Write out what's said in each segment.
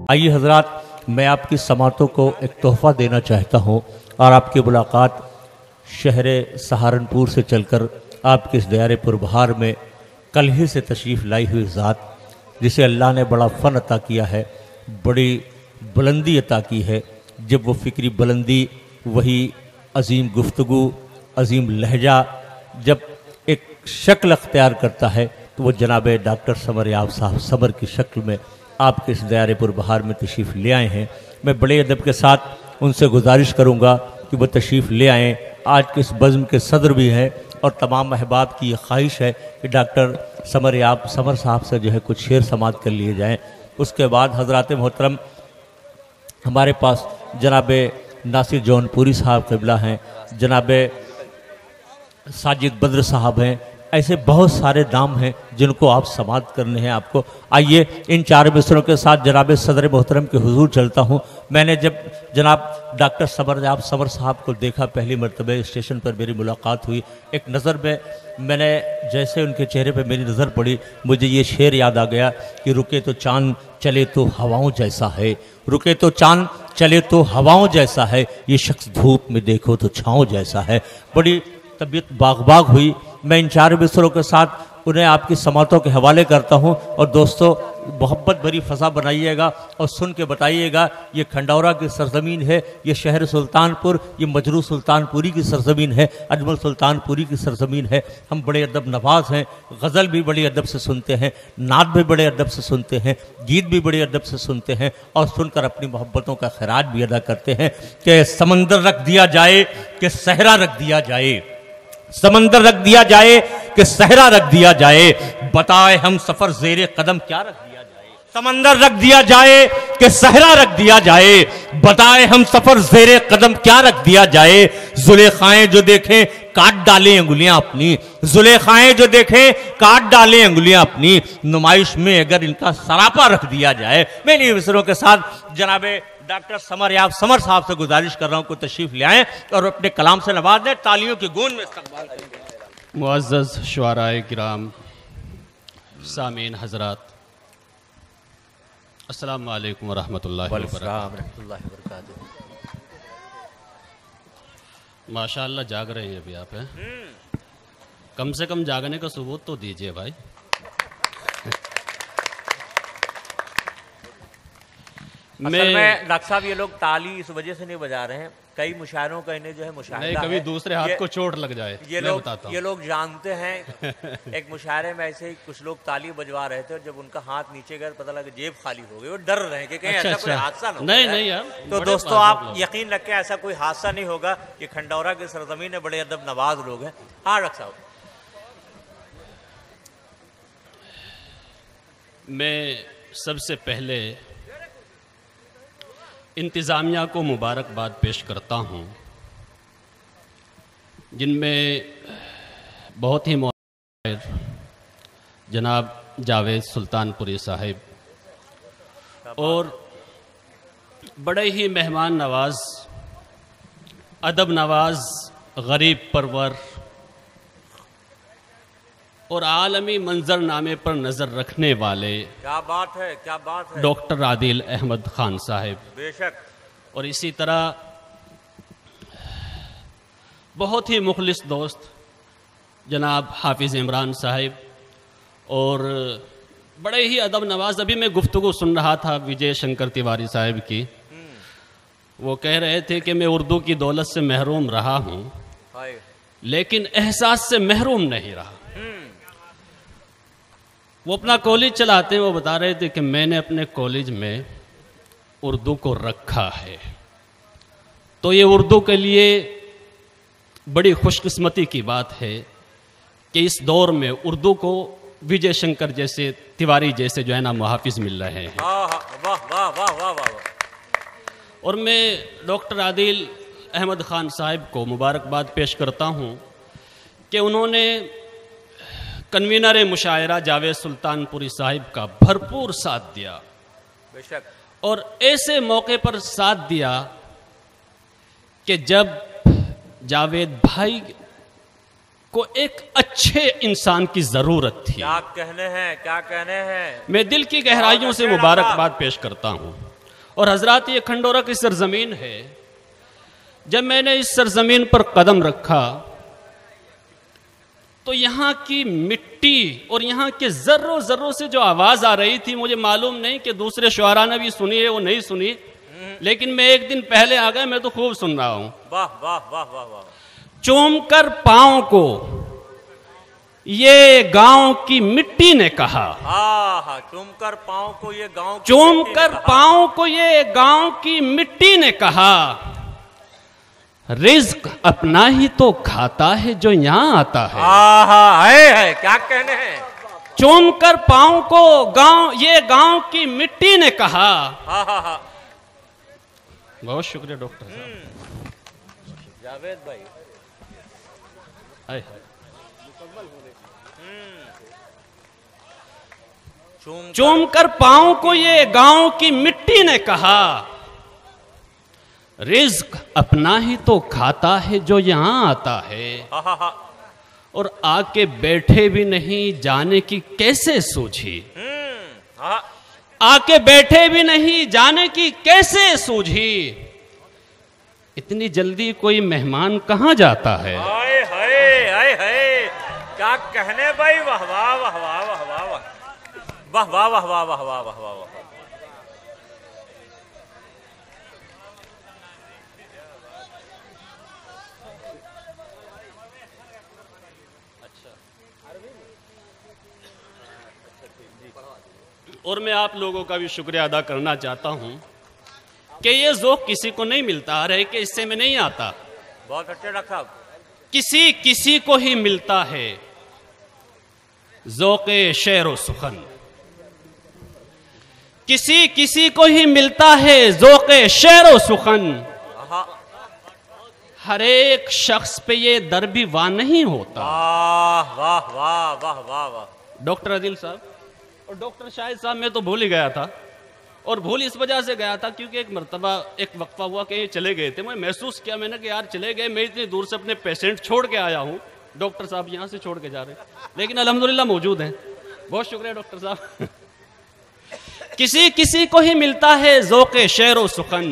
आइए हजरात, मैं आपकी समातों को एक तोहफ़ा देना चाहता हूँ और आपकी मुलाकात शहर सहारनपुर से चलकर आपके इस दयारे पुरबहार में कल ही से तशरीफ़ लाई हुई ज़ात, जिसे अल्लाह ने बड़ा फ़न अता किया है, बड़ी बुलंदी अता की है। जब वो फ़िक्री बुलंदी, वही अजीम गुफ्तगू, अजीम लहजा जब एक शक्ल अख्तियार करता है तो वो जनाब डॉक्टर समर याब साहब समर की शक्ल में आपके इस दयारे पुरबहार में तशरीफ़ ले आए हैं। मैं बड़े अदब के साथ उनसे गुजारिश करूँगा कि वो तशरीफ़ ले आएँ। आज के इस बज़्म के सदर भी हैं और तमाम अहबाब की ये ख्वाहिश है कि डॉक्टर समर याब समर साहब से जो है कुछ शेर समात कर लिए जाएँ। उसके बाद हज़रात मोहतरम हमारे पास जनाब नासिर जौनपुरी साहब क़िबला हैं, जनाब साजिद बद्र साहब हैं। ऐसे बहुत सारे नाम हैं जिनको आप समात करने हैं आपको। आइए इन चार मिसरों के साथ जनाब सदर मोहतरम के हुजूर चलता हूँ। मैंने जब जनाब डॉक्टर समर साहब को देखा, पहली मरतबे स्टेशन पर मेरी मुलाकात हुई, एक नज़र में मैंने जैसे उनके चेहरे पर मेरी नज़र पड़ी, मुझे ये शेर याद आ गया कि रुके तो चाँद चले तो हवाओं जैसा है, रुके तो चाँद चले तो हवाओं जैसा है, ये शख्स धूप में देखो तो छाँव जैसा है। बड़ी तबीयत बाग हुई। मैं इन चार मिसरों के साथ उन्हें आपकी समातों के हवाले करता हूं। और दोस्तों, मोहब्बत भरी फ़ज़ा बनाइएगा और सुन के बताइएगा, ये खंडौरा की सरज़मीन है, ये शहर सुल्तानपुर, ये मजरू सुल्तानपुरी की सरज़मीन है, अजमल सुल्तानपुरी की सरज़मीन है। हम बड़े अदब नवाज़ हैं, गज़ल भी बड़े अदब से सुनते हैं, नात भी बड़े अदब से सुनते हैं, गीत भी बड़े अदब से सुनते हैं और सुनकर अपनी मोहब्बतों का खैरात भी अदा करते हैं। कि समंदर रख दिया जाए कि सहरा रख दिया जाए, समंदर रख दिया जाए कि सहरा रख दिया जाए, बताए हम सफर ज़ेरे कदम क्या रख दिया जाए। समंदर रख दिया जाए कि सहरा रख दिया जाए, बताए हम सफर ज़ेरे कदम क्या रख दिया जाए। जुलेखाएं जो देखें काट डालें अंगुलियां अपनी, जुलेखाएं जो देखें काट डालें अंगुलियां अपनी, नुमाइश में अगर इनका सरापा रख दिया जाए। मैं इन मिसरों के साथ जनाबे डॉक्टर समर याब समर साहब से गुजारिश कर रहा हूं को तशरीफ ले आएं और अपने कलाम से नवाज दें। तालियों की गूंज में इस्तकबाल करेंगे। मुअज़्ज़ज़ शुआराए किराम, सामीन हज़रात, अस्सलामु अलैकुम व रहमतुल्लाहि व बरकातुहू। माशाअल्लाह जाग रहे हैं अभी आप हैं, कम से कम जागने का सबूत तो दीजिए भाई। मैं डॉक्टर साहब, ये लोग ताली इस वजह से नहीं बजा रहे हैं, कई मुशायरों का इन्हें जो है मुशाहिदा कभी दूसरे हाथ को चोट लग जाए, ये लोग जानते हैं। एक मुशायरे में ऐसे ही कुछ लोग ताली बजवा रहे थे और जब उनका हाथ नीचे गया पता लगा जेब खाली हो गई, वो डर रहे हैं कि कहीं ऐसा कोई हादसा ना हो। नहीं यार, तो दोस्तों आप यकीन रखें ऐसा कोई हादसा नहीं होगा। ये खंडौरा की सरजमीन है, बड़े अदब नवाज लोग हैं। हाँ डॉक्टर साहब, मैं सबसे पहले इंतज़ामिया को मुबारकबाद पेश करता हूँ, जिनमें बहुत ही मौजूद जनाब जावेद सुल्तानपुरी साहिब और बड़े ही मेहमान नवाज, अदब नवाज, गरीब परवर और आलमी मंजरनामे पर नज़र रखने वाले, क्या बात है, क्या बात है, डॉक्टर आदिल अहमद खान साहिब। बेशक। और इसी तरह बहुत ही मुखलिस दोस्त जनाब हाफिज़ इमरान साहिब और बड़े ही अदब नवाज। अभी मैं गुफ्तगू सुन रहा था विजय शंकर तिवारी साहिब की, वो कह रहे थे कि मैं उर्दू की दौलत से महरूम रहा हूँ लेकिन एहसास से महरूम नहीं रहा। वो अपना कॉलेज चलाते हैं, वो बता रहे थे कि मैंने अपने कॉलेज में उर्दू को रखा है, तो ये उर्दू के लिए बड़ी खुशकिस्मती की बात है कि इस दौर में उर्दू को विजय शंकर जैसे, तिवारी जैसे जो है ना मुहाफिज मिल रहे हैं। वाह वाह वाह वाह वाह। और मैं डॉक्टर आदिल अहमद खान साहिब को मुबारकबाद पेश करता हूँ कि उन्होंने कन्वीनर मुशायरा जावेद सुल्तानपुरी साहिब का भरपूर साथ दिया। बेशक। और ऐसे मौके पर साथ दिया कि जब जावेद भाई को एक अच्छे इंसान की जरूरत थी। क्या कहने हैं, क्या कहने हैं। मैं दिल की गहराइयों से मुबारकबाद पेश करता हूँ। और हजरात ये खंडोरा की सरजमीन है। जब मैंने इस सरजमीन पर कदम रखा तो यहाँ की मिट्टी और यहाँ के जर्रों जर्रों से जो आवाज आ रही थी, मुझे मालूम नहीं कि दूसरे शुआरा ने भी सुनी है वो नहीं सुनी, लेकिन मैं एक दिन पहले आ गया, मैं तो खूब सुन रहा हूं। वाह वाह वाह वाह वाह। चूम कर पांव को ये गांव की मिट्टी ने कहा। हाँ, चूम कर पांव को ये गांव, चूम कर पांव को ये गांव की मिट्टी ने कहा, रिज्क अपना ही तो खाता है जो यहाँ आता है। है क्या कहने हैं। चूम कर पांव को ये गांव की मिट्टी ने कहा। हाँ। बहुत शुक्रिया डॉक्टर साहब। जावेद भाई चूम कर पांव को ये गांव की मिट्टी ने कहा, रिज्क अपना ही तो खाता है जो यहाँ आता है। और आके बैठे भी नहीं, जाने की कैसे सूझी। आके बैठे भी नहीं, जाने की कैसे सूझी। इतनी जल्दी कोई मेहमान कहाँ जाता है। हाय हाय हाय हाय, क्या कहने भाई। वाह वाह वाह वाह वाह वाह वाह वाह वाह वाह वाह वाह वाह वाह वाह। और मैं आप लोगों का भी शुक्रिया अदा करना चाहता हूं कि ये ज़ौक़ किसी को नहीं मिलता, रह के इससे में नहीं आता। बहुत अच्छे डॉक्टर साहब। किसी को ही मिलता है ज़ौक़े शेर व सुखन। किसी को ही मिलता है ज़ौक़े शेर व सुखन। हर एक शख्स पे ये दर भी वाह नहीं होता। वाह वाह वाह वाह वाह वाह। डॉक्टर आदिल साहब और डॉक्टर शाहिद साहब, मैं तो भूल ही गया था, और भूल इस वजह से गया था क्योंकि एक मरतबा एक वक्फा हुआ कि ये चले गए थे। मैं महसूस किया मैंने कि यार चले गए, मैं इतनी दूर से अपने पेशेंट छोड़ के आया हूँ, डॉक्टर साहब यहाँ से छोड़ के जा रहे हैं, लेकिन अल्हम्दुलिल्लाह मौजूद हैं। बहुत शुक्रिया डॉक्टर साहब। किसी को ही मिलता है ज़ौक़े शेर व सुखन।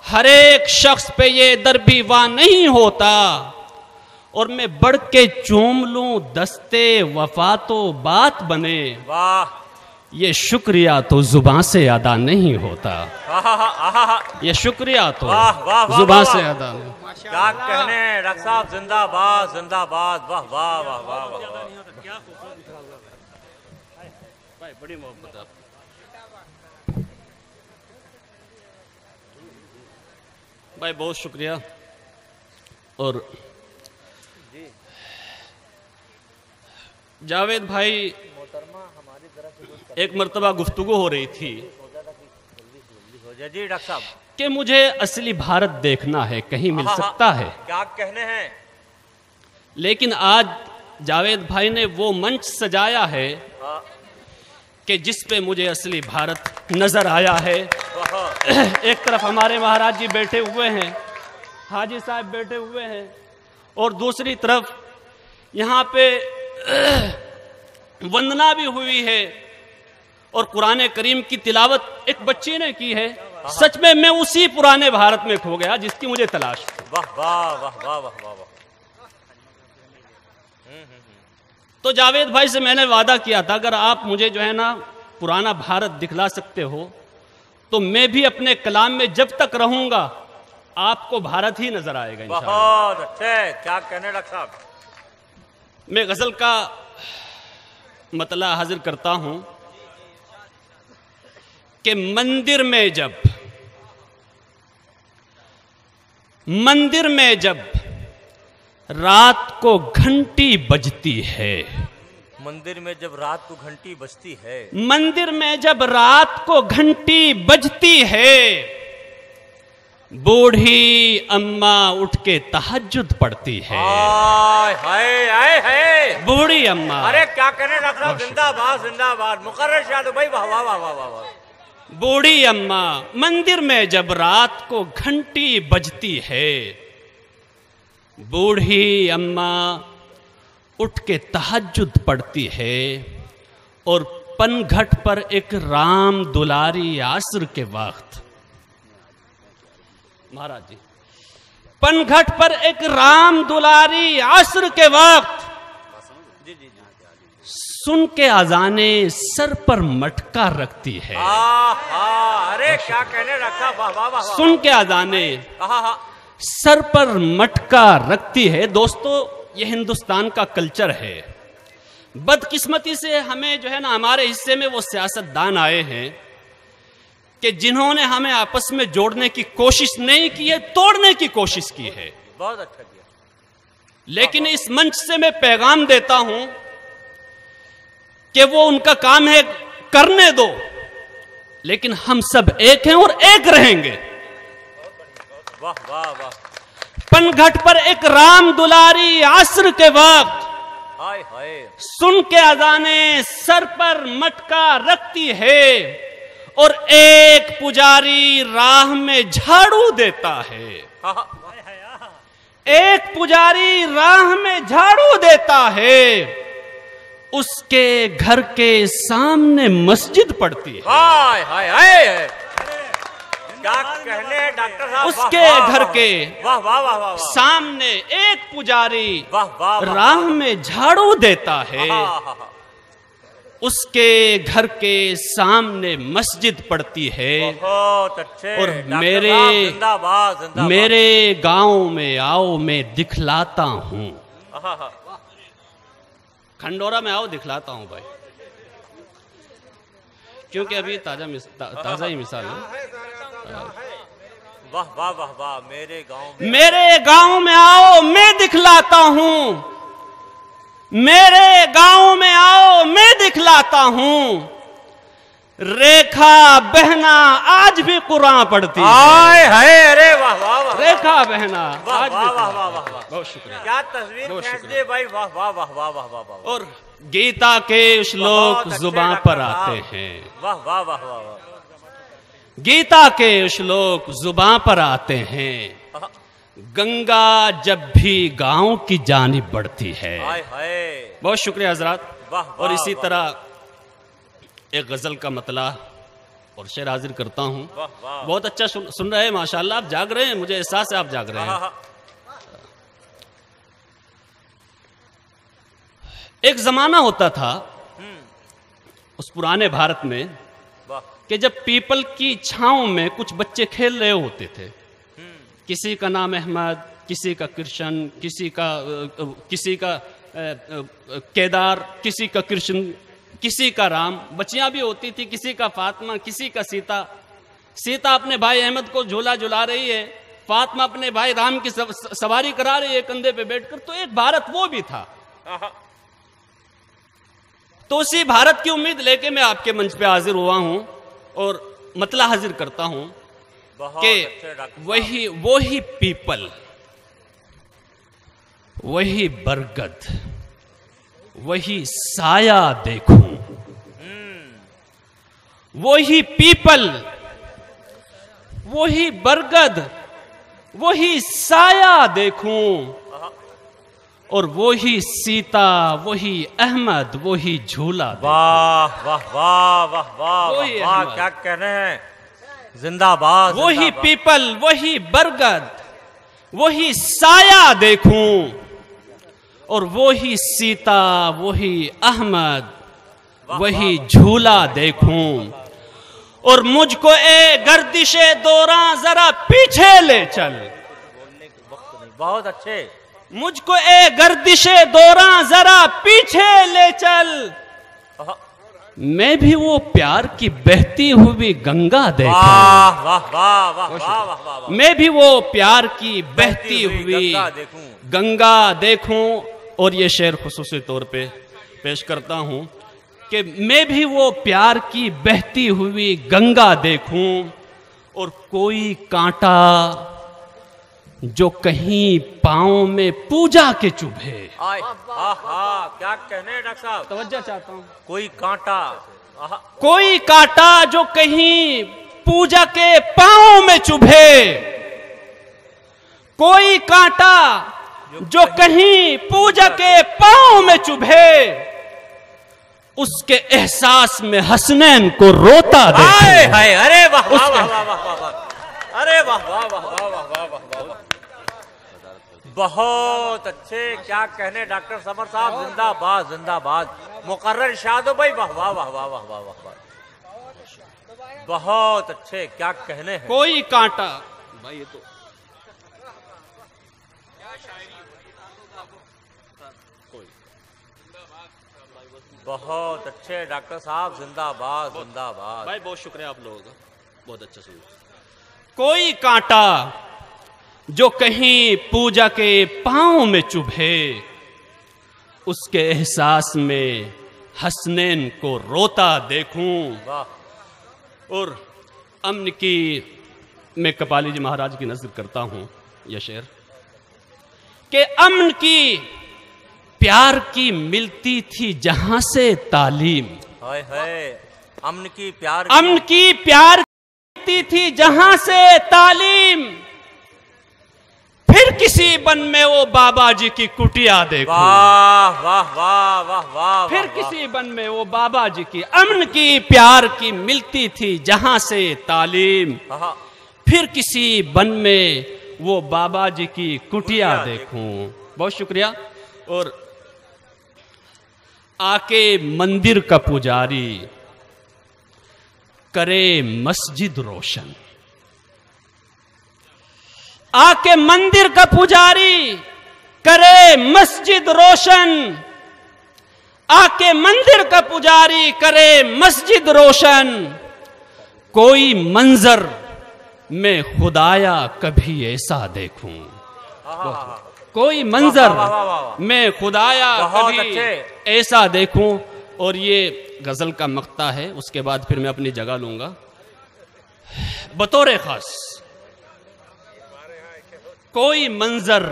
हर एक शख्स पे ये दर भी वाह नहीं होता। और मैं बढ़ के चूम लूं दस्ते वफा तो बात बने। वाह। ये शुक्रिया तो जुबान से अदा नहीं होता। ये शुक्रिया तो जुबान से अदा नहीं। क्या कहने डॉक्टर साहब। जिंदाबाद जिंदाबाद। वाह वाह वाह वाह वाह। भाई बड़ी मोहब्बत आप। भाई बहुत शुक्रिया। और जावेद भाई, एक मर्तबा गुफ्तगू हो रही थी जी डॉक्टर साहब कि मुझे असली भारत देखना है, कहीं मिल सकता है। क्या कहने हैं। लेकिन आज जावेद भाई ने वो मंच सजाया है कि जिस पे मुझे असली भारत नजर आया है। एक तरफ हमारे महाराज जी बैठे हुए हैं, हाजी साहब बैठे हुए हैं, और दूसरी तरफ यहाँ पे वंदना भी हुई है और कुरान करीम की तिलावत एक बच्ची ने की है। सच में मैं उसी पुराने भारत में खो गया जिसकी मुझे तलाश थी। वाह वाह वाह वाह वाह वाह। तो जावेद भाई से मैंने वादा किया था अगर आप मुझे जो है ना पुराना भारत दिखला सकते हो तो मैं भी अपने कलाम में जब तक रहूंगा आपको भारत ही नजर आएगा इंशाअल्लाह। बहुत अच्छे। क्या कहने डॉक्टर साहब। मैं गजल का मतला हाजिर करता हूं कि मंदिर में जब रात को घंटी बजती है। मंदिर में जब रात को घंटी बजती है। मंदिर में जब रात को घंटी बजती है, बूढ़ी अम्मा उठ के तहज्जुद पढ़ती है। हाय हाय हाय। बूढ़ी अम्मा। अरे क्या कहने डॉक्टर साहब। जिंदाबाद जिंदाबाद। मुकर्रर शाद भाई। वाह वाह वाह वाह वाह। बूढ़ी अम्मा मंदिर में जब रात को घंटी बजती है, बूढ़ी अम्मा उठ के तहज्जुद पढ़ती है और पनघट पर एक राम दुलारी आसर के वक्त, महाराज जी, पनघट पर एक राम दुलारी आसर के वक्त सुन के अजाने सर पर मटका रखती है। अरे क्या कहने रखा, वाह वाह वाह। सुन के अजाने सर पर मटका रखती है। दोस्तों, ये हिंदुस्तान का कल्चर है। बदकिस्मती से हमें जो है ना, हमारे हिस्से में वो सियासतदान आए हैं कि जिन्होंने हमें आपस में जोड़ने की कोशिश नहीं की है, तोड़ने की कोशिश की है। बहुत अच्छा किया। लेकिन इस मंच से मैं पैगाम देता हूं कि वो उनका काम है, करने दो, लेकिन हम सब एक हैं और एक रहेंगे। वाह वाह वाह। पनघट पर एक राम दुलारी आसर के वक्त हाय हाय सुन के अजाने सर पर मटका रखती है और एक पुजारी राह में झाड़ू देता है। एक पुजारी राह में झाड़ू देता है, उसके घर के सामने मस्जिद पड़ती है। हाय हाय हाय, क्या कहने हैं डॉक्टर साहब। उसके घर के वाह वाह वाह वाह, सामने एक पुजारी वाह वाह वाह, राह में झाड़ू देता है, उसके घर के सामने मस्जिद पड़ती है। बहुत अच्छे। और डॉक्टर साहब, जिंदाबाद जिंदाबाद। मेरे गांव में आओ, मैं दिखलाता हूं। खंडोरा में आओ, दिखलाता हूं भाई, क्योंकि अभी ताजा ही मिसाल है। वाह वाह वाह वाह। मेरे गांव में आओ, मैं दिखलाता हूं। मेरे गांव में आओ, मैं दिखलाता हूं। रेखा बहना आज भी कुरान पढ़ती है। अरे वाह वाह वाह। रेखा बहना आज भी। वाह वाह वाह। बहुत शुक्रिया। क्या तस्वीर खींच दी भाई। वाह वाह वाह वाह वाह वाह। और गीता के श्लोक जुबान पर आते हैं। वाह वाह वाह वाह। गीता के श्लोक जुबान पर आते हैं। गंगा जब भी गांव की जानिब बढ़ती है। हाय हाय। बहुत शुक्रिया हजरात। वाह और इसी तरह एक गजल का मतला और शेर हाजिर करता हूं। बहुत अच्छा सुन रहे हैं माशाल्लाह, आप जाग रहे हैं, मुझे एहसास है आप जाग रहे हैं। एक जमाना होता था उस पुराने भारत में कि जब पीपल की छांव में कुछ बच्चे खेल रहे होते थे। किसी का नाम अहमद, किसी का कृष्ण, किसी का केदार, किसी का कृष्ण, किसी का राम। बच्चियां भी होती थी, किसी का फातिमा, किसी का सीता। सीता अपने भाई अहमद को झूला झुला रही है, फातिमा अपने भाई राम की सवारी करा रही है कंधे पे बैठकर। तो एक भारत वो भी था। तो उसी भारत की उम्मीद लेके मैं आपके मंच पे हाजिर हुआ हूं और मतला हाजिर करता हूं कि वही पीपल, वही बरगद, वही साया देखूं। वही पीपल, वही बरगद, वही साया देखूं। और वही सीता, वही अहमद, वही झूला। वाह वाह वाह वाह वाह वाह, क्या कहने हैं। जिंदाबाद। वही पीपल, वही बरगद, वही साया देखूं। और वही सीता, वही अहमद, वही झूला देखूं। और मुझको ए गर्दिशे दौरां जरा पीछे ले चल। बहुत अच्छे। मुझको ए गर्दिशे दौरां जरा पीछे ले चल। मैं भी वो प्यार की बहती हुई गंगा देखूं। वाह वाह वाह वाह वाह वाह। मैं भी वो प्यार की बहती हुई गंगा देखूं। और ये शेर खुसूसी तौर पे पेश करता हूं कि मैं भी वो प्यार की बहती हुई गंगा देखूं। और कोई कांटा जो कहीं पांव में पूजा के चुभे। क्या कहने डॉक्टर साहब। तवज्जो चाहता हूं। कोई कांटा, कोई कांटा जो कहीं पूजा के पांव में चुभे। कोई कांटा जो कहीं पूजा के पांव में चुभे। उसके एहसास में हसनैन को रोता देखूं। हाय, अरे वाह वाह वाह वाह वाह वाह, अरे वाह वाह वाह वाह वाह वाह वाह वाह, बहुत अच्छे, क्या कहने डॉक्टर समर साहब, जिंदाबाद जिंदाबाद। मुकर्रर शादो भाई, वाह वाह वाह वाह वाह वाह वाह, बहुत अच्छे, क्या कहने हैं। कोई कांटा भाई, ये तो बहुत अच्छे डॉक्टर साहब, जिंदाबाद जिंदाबाद भाई, बहुत शुक्रिया आप लोगों का, बहुत अच्छा सुना। कोई कांटा जो कहीं पूजा के पांव में चुभे, उसके एहसास में हसनैन को रोता देखूं। वाह। और अमन की, मैं कपाली जी महाराज की नजर करता हूं यह शेर, कि अमन की प्यार की मिलती थी जहां से तालीम। हाय हाय, अमन की प्यार अमन की प्यार मिलती थी जहां से तालीम, फिर किसी वन में वो बाबा जी की कुटिया देखो। वाह वाह वाह वाह वाह, फिर किसी वन में वो बाबा जी की, अमन की प्यार की मिलती थी जहां से तालीम, फिर किसी वन में वो बाबा जी की कुटिया देखूं। बहुत शुक्रिया। और आके मंदिर का पुजारी करे मस्जिद रोशन, आके मंदिर का पुजारी करे मस्जिद रोशन, आके मंदिर का पुजारी करे मस्जिद रोशन, कोई मंजर में खुदाया कभी ऐसा देखूं। कोई मंजर में खुदाया कभी ऐसा देखूं। और ये गजल का मक्ता है, उसके बाद फिर मैं अपनी जगह लूंगा। बतौर खास, कोई मंजर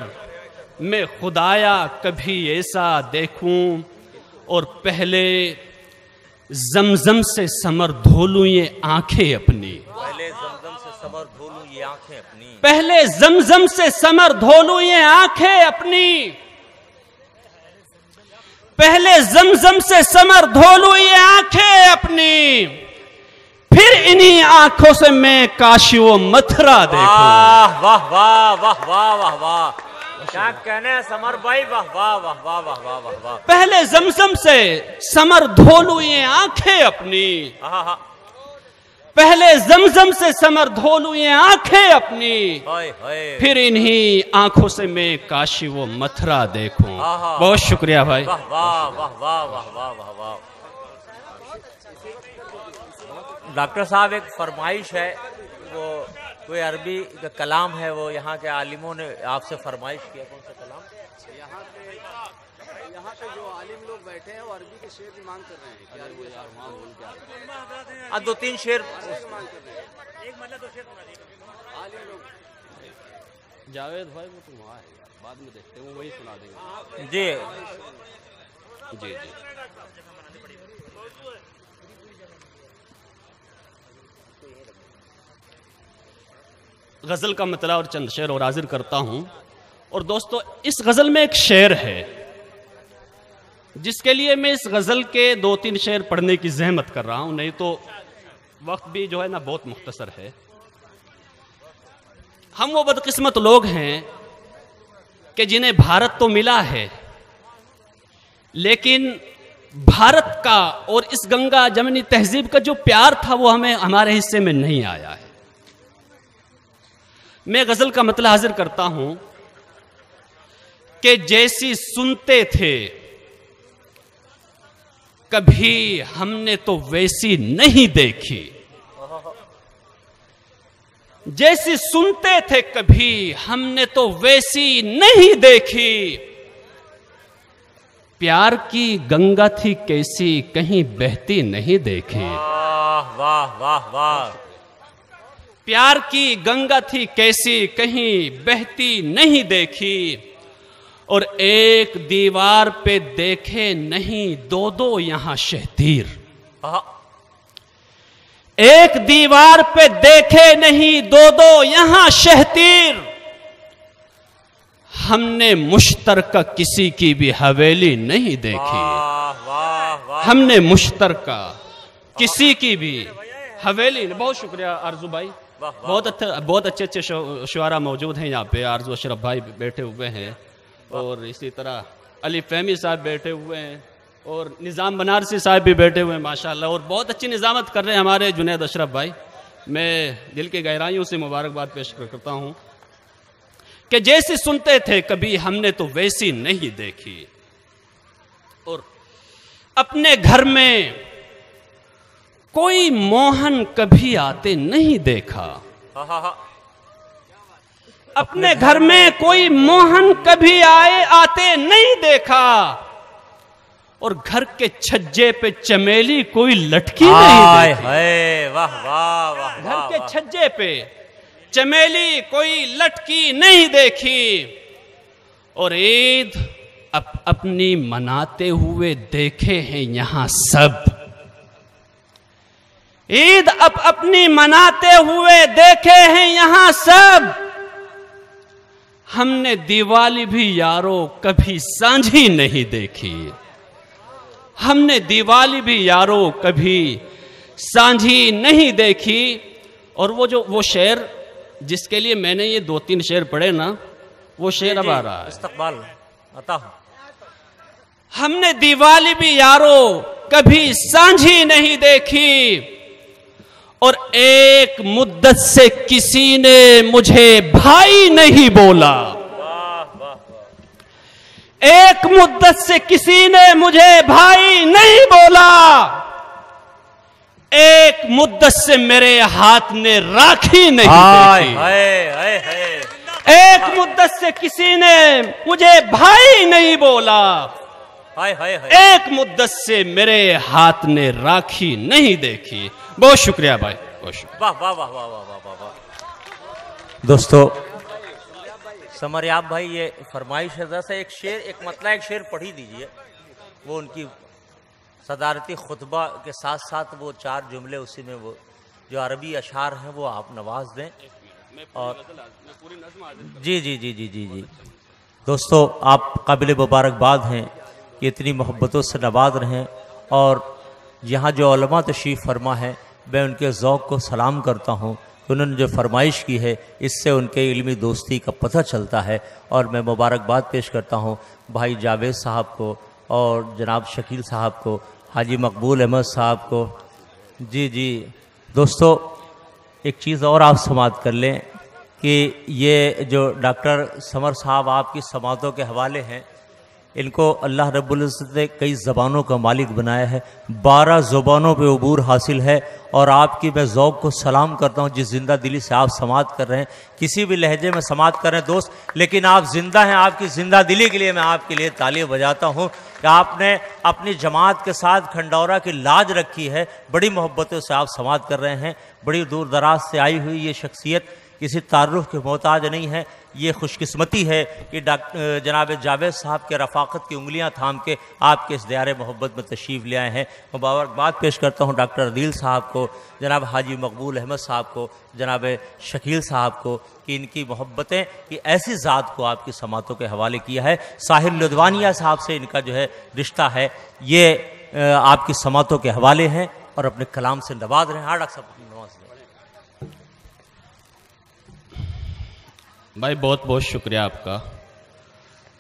में खुदाया कभी ऐसा देखूं, और पहले जमजम से समर धो लूं ये आंखें अपनी, पहले जमजम से समर धो लूं ये आंखें अपनी, पहले जमजम से समर धो लूं ये आंखें अपनी, पहले जमजम से समर धो लूं ये आंखें अपनी, फिर इन्हीं आंखों से मैं काशी वो मथुरा देखूं। वाह वाह वाह वाह वाह वाह वाह, क्या कहने हैं समर भाई, वाह वाह वाह वाह वाह वाह वाह वाह। पहले जमजम से समर धो लूं ये आंखें अपनी, पहले जमजम से समर धो लूं ये आंखें अपनी, फिर इन्हीं आंखों से मैं काशी वो मथुरा देखूं। बहुत शुक्रिया भाई। वाह वाह वाह वाह वाह वाह वाह वाह। डॉक्टर साहब, एक फरमाइश है, वो कोई अरबी का कलाम है, वो यहाँ के आलिमों ने आपसे फरमाइश किया। कौन सा कलाम? यहाँ पे जो आलिम लोग बैठे हैं वो अरबी के शेर की मांग कर रहे हैं। दो तीन शेर मांग कर रहे हैं। एक मतलब दो शेर आलिम लोग। जावेद भाई वो तो वहाँ है, बाद में देखते हैं, वो वही सुना देंगे। जी जी जी। गजल का मतला और चंद शेर और हाजिर करता हूं। और दोस्तों, इस गजल में एक शेर है जिसके लिए मैं इस गजल के 2-3 शेर पढ़ने की जहमत कर रहा हूं, नहीं तो वक्त भी जो है ना बहुत मुख्तसर है। हम वो बदकिस्मत लोग हैं कि जिन्हें भारत तो मिला है, लेकिन भारत का और इस गंगा जमनी तहजीब का जो प्यार था वो हमें हमारे हिस्से में नहीं आया है। मैं गजल का मतलब हाजिर करता हूं कि जैसी सुनते थे कभी हमने तो वैसी नहीं देखी, जैसी सुनते थे कभी हमने तो वैसी नहीं देखी, प्यार की गंगा थी कैसी कहीं बहती नहीं देखी। वाह वाह वाह वाह। प्यार की गंगा थी कैसी कहीं बहती नहीं देखी, और एक दीवार पे देखे नहीं 2-2 यहां शहतीर, एक दीवार पे देखे नहीं 2-2 यहां शहतीर, हमने मुश्तरका किसी की भी हवेली नहीं देखी। वाह वाह वाह हमने मुश्तरका किसी की भी हवेली। बहुत शुक्रिया आरजू भाई, बहुत अच्छे शुआरा मौजूद हैं यहाँ पे। आरजू अशरफ भाई बैठे हुए हैं और इसी तरह अली फहमी साहब बैठे हुए हैं और निज़ाम बनारसी साहब भी बैठे हुए हैं माशाल्लाह, और बहुत अच्छी निज़ामत कर रहे हैं हमारे जुनैद अशरफ भाई। मैं दिल की गहराइयों से मुबारकबाद पेश करता हूँ कि जैसी सुनते थे कभी हमने तो वैसी नहीं देखी, और अपने घर में कोई मोहन कभी आते नहीं देखा। अपने घर में कोई मोहन कभी आते नहीं देखा, और घर के छज्जे पे चमेली कोई लटकी नहीं देखी। वाह वाह वाह। घर के छज्जे पे चमेली कोई लटकी नहीं देखी, और ईद अपनी मनाते हुए देखे हैं यहां सब। ईद अपनी मनाते हुए देखे हैं यहां सब। हमने दिवाली भी यारों कभी सांझी नहीं देखी। हमने दिवाली भी यारों कभी सांझी नहीं देखी। और वो शेर जिसके लिए मैंने ये 2-3 शेर पढ़े ना, वो शेर अब आ रहा है। इस्तकबाल आता हूं। हमने दिवाली भी यारों कभी सांझी नहीं देखी, और एक मुद्दत से किसी ने मुझे भाई नहीं बोला। एक मुद्दत से किसी ने मुझे भाई नहीं बोला। एक मुद्दत से मेरे हाथ ने राखी नहीं देखी। एक मुद्दत से किसी ने मुझे भाई नहीं बोला। एक मुद्दत से मेरे हाथ ने राखी नहीं देखी। बहुत शुक्रिया भाई, बहुत शुक्रिया। वाह वाह वाह वाह वाह वाह। दोस्तों समरियाब भाई, ये फरमाइश है, जैसा एक शेर पढ़ी दीजिए। वो उनकी सदारती खुतबा के साथ साथ वो 4 जुमले उसी में वो जो अरबी अशार हैं वो आप नवाज दें। और जी जी जी जी जी जी दोस्तों, आप काबिल मुबारकबाद हैं कि इतनी मोहब्बतों से नवाज रहें। और यहाँ जो उलमा तशरीफ़ फरमा है, मैं उनके ज़ौक़ को सलाम करता हूँ। उन्होंने जो फरमाइश की है इससे उनके इल्मी दोस्ती का पता चलता है। और मैं मुबारकबाद पेश करता हूँ भाई जावेद साहब को और जनाब शकील साहब को, हाजी मकबूल अहमद साहब को। जी जी दोस्तों, एक चीज़ और आप समाअत कर लें कि ये जो डॉक्टर समर साहब आपकी समातों के हवाले हैं, इनको अल्लाह रब्बुल इज़्ज़त ने कई ज़बानों का मालिक बनाया है। 12 ज़ुबानों पे अबूर हासिल है। और आपकी मैं ज़ौक़ को सलाम करता हूँ जिस ज़िंदा दिली से आप समाअत कर रहे हैं। किसी भी लहजे में समाअत कर रहे हैं दोस्त, लेकिन आप ज़िंदा हैं। आपकी ज़िंदा दिली के लिए मैं आपके लिए तालियां बजाता हूँ कि आपने अपनी जमात के साथ खंडौरा की लाज रखी है। बड़ी मोहब्बतों से आप समाअत कर रहे हैं। बड़ी दूर दराज से आई हुई ये शख्सियत किसी तारुफ के मोहताज नहीं है। ये खुशकिस्मती है कि जनाब जावेद साहब के रफ़ाक़त की उंगलियां थाम के आपके इस दियारे मोहब्बत में तशरीफ़ ले आए हैं। मुबारकबाद पेश करता हूँ डॉक्टर अदील साहब को, जनाब हाजी मकबूल अहमद साहब को, जनाब शकील साहब को कि इनकी मोहब्बतें कि ऐसी ज़ात को आपकी समातों के हवाले किया है। साहिर लुधवानिया साहब से इनका जो है रिश्ता है, ये आपकी समातों के हवाले हैं और अपने कलाम से नवाज रहे हैं। हाँ डॉक्टर साहब नवाज भाई, बहुत बहुत शुक्रिया आपका।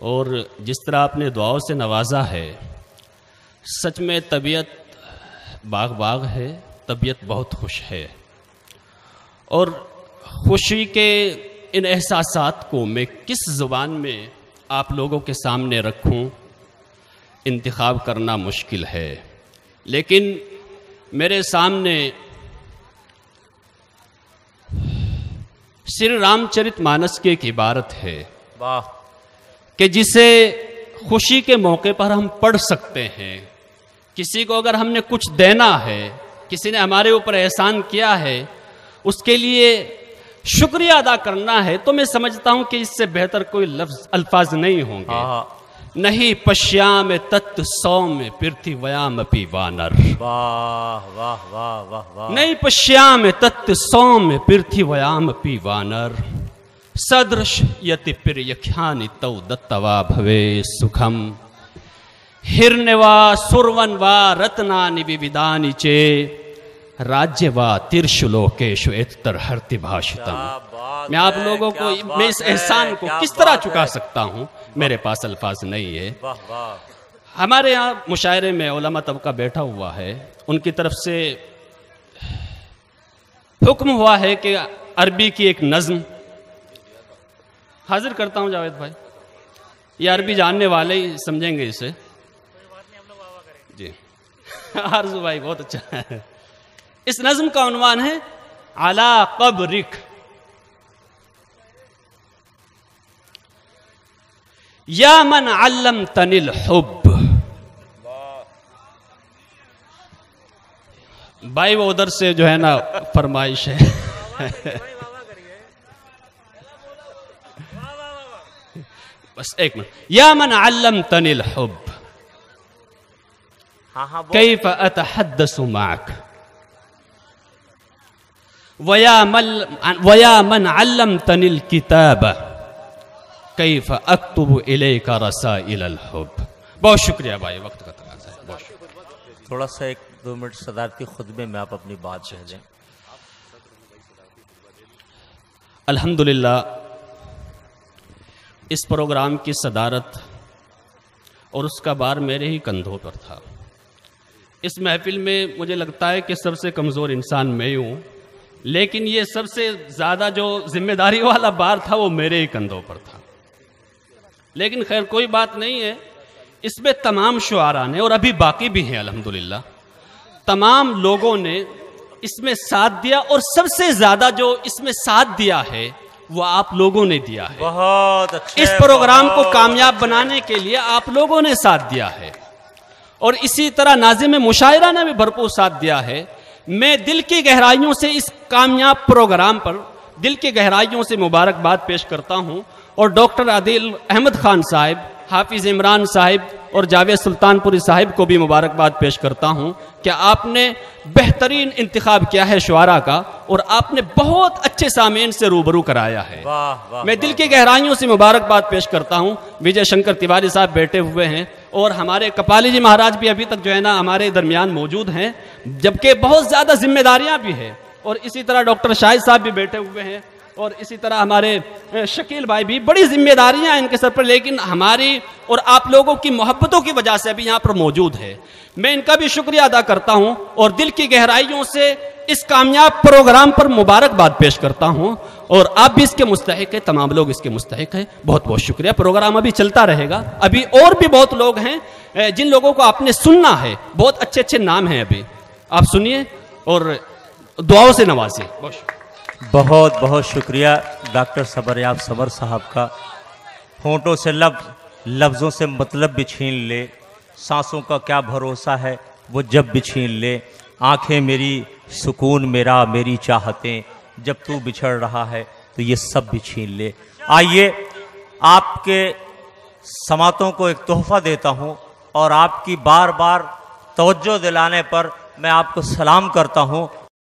और जिस तरह आपने दुआओं से नवाजा है, सच में तबीयत बाग बाग है, तबीयत बहुत खुश है। और खुशी के इन एहसासात को मैं किस ज़ुबान में आप लोगों के सामने रखूं, इंतखाब करना मुश्किल है। लेकिन मेरे सामने श्री रामचरितमानस की एक इबारत है कि जिसे खुशी के मौके पर हम पढ़ सकते हैं। किसी को अगर हमने कुछ देना है, किसी ने हमारे ऊपर एहसान किया है, उसके लिए शुक्रिया अदा करना है, तो मैं समझता हूं कि इससे बेहतर कोई लफ्ज अल्फाज नहीं होंगे। नहीं पश्याम तत्व सौम पृथ्व्याम अपि वानर। वाह वाह वाह वाह वाह। नहीं पश्याम तत्व सौम पृथ्व्याम अपि वानर। सदृश यति प्रियख्यानि तौ दत्तवा भवे सुखम। हिरण्यवा सुरवनवा रत्नानि विविधानि चे राज्यवा तिर्षुलोकेषु एतत्तर्हति भाषितम्। मैं आप लोगों को मैं इस एहसान को किस तरह चुका सकता हूं, मेरे पास अल्फाज नहीं है। हमारे यहाँ मुशायरे में उलमा तबका बैठा हुआ है, उनकी तरफ से हुक्म हुआ है कि अरबी की एक नज्म हाजिर करता हूं। जावेद भाई, ये अरबी जानने वाले ही समझेंगे इसे जी। आरजू भाई बहुत अच्छा है। इस नज्म का उन्वान है अला क़ब्रिक। या मन अल्लमतनिल हुब्ब। भाई वो उधर से जो है ना फरमाइश है। बस एक मिनट। या मन अल्लमतनिल हुब्ब कैफ अतहद्दसु माक वया मन अल्लमतनिल किताब कैफ अक्तुबु इलैका रसाइलल हुब्ब। बहुत शुक्रिया भाई, वक्त का तकाज़ा है। बहुत शुक्रिया। थोड़ा सा 1-2 मिनट सदारती खुतबे में आप अपनी बात कह दें। अल्हम्दुलिल्लाह, इस प्रोग्राम की सदारत और उसका भार मेरे ही कंधों पर था। इस महफिल में मुझे लगता है कि सबसे कमज़ोर इंसान मैं ही हूँ, लेकिन ये सबसे ज़्यादा जो जिम्मेदारी वाला भार था वो मेरे ही कंधों पर था। लेकिन खैर कोई बात नहीं है, इसमें तमाम शुआरा ने और अभी बाकी भी हैं अल्हम्दुलिल्लाह, तमाम लोगों ने इसमें साथ दिया और सबसे ज़्यादा जो इसमें साथ दिया है वो आप लोगों ने दिया है। बहुत अच्छे। इस प्रोग्राम को कामयाब बनाने के लिए आप लोगों ने साथ दिया है और इसी तरह नाज़िम मुशायरा ने भी भरपूर साथ दिया है। मैं दिल की गहराइयों से इस कामयाब प्रोग्राम पर दिल की गहराइयों से मुबारकबाद पेश करता हूं और डॉक्टर आदिल अहमद खान साहिब, हाफिज इमरान साहिब और जावेद सुल्तानपुरी साहिब को भी मुबारकबाद पेश करता हूं कि आपने बेहतरीन इंतखाब किया है शुआरा का और आपने बहुत अच्छे सामीन से रूबरू कराया है। वाह वाह। मैं दिल की गहराइयों से मुबारकबाद पेश करता हूं। विजय शंकर तिवारी साहब बैठे हुए हैं और हमारे कपाली जी महाराज भी अभी तक जो है ना हमारे दरमियान मौजूद हैं, जबकि बहुत ज़्यादा जिम्मेदारियां भी हैं। और इसी तरह डॉक्टर शाहिद साहब भी बैठे हुए हैं और इसी तरह हमारे शकील भाई भी, बड़ी जिम्मेदारियां इनके सर पर, लेकिन हमारी और आप लोगों की मोहब्बतों की वजह से अभी यहाँ पर मौजूद है। मैं इनका भी शुक्रिया अदा करता हूँ और दिल की गहराइयों से इस कामयाब प्रोग्राम पर मुबारकबाद पेश करता हूँ और आप भी इसके मुस्तहिक है, तमाम लोग इसके मुस्तहिक हैं। बहुत बहुत शुक्रिया। प्रोग्राम अभी चलता रहेगा, अभी और भी बहुत लोग हैं जिन लोगों को आपने सुनना है, बहुत अच्छे अच्छे नाम हैं, अभी आप सुनिए और दुआओं से नवाजिए। बहुत बहुत शुक्रिया डॉक्टर सबरयाब सबर साहब का। होंठों से लफ्ज़ों से मतलब भी छीन ले, सांसों का क्या भरोसा है वो जब भी छीन ले, आंखें मेरी सुकून मेरा मेरी चाहतें, जब तू बिछड़ रहा है तो ये सब भी छीन ले। आइए आपके समातों को एक तोहफ़ा देता हूँ और आपकी बार बार तवज्जो दिलाने पर मैं आपको सलाम करता हूँ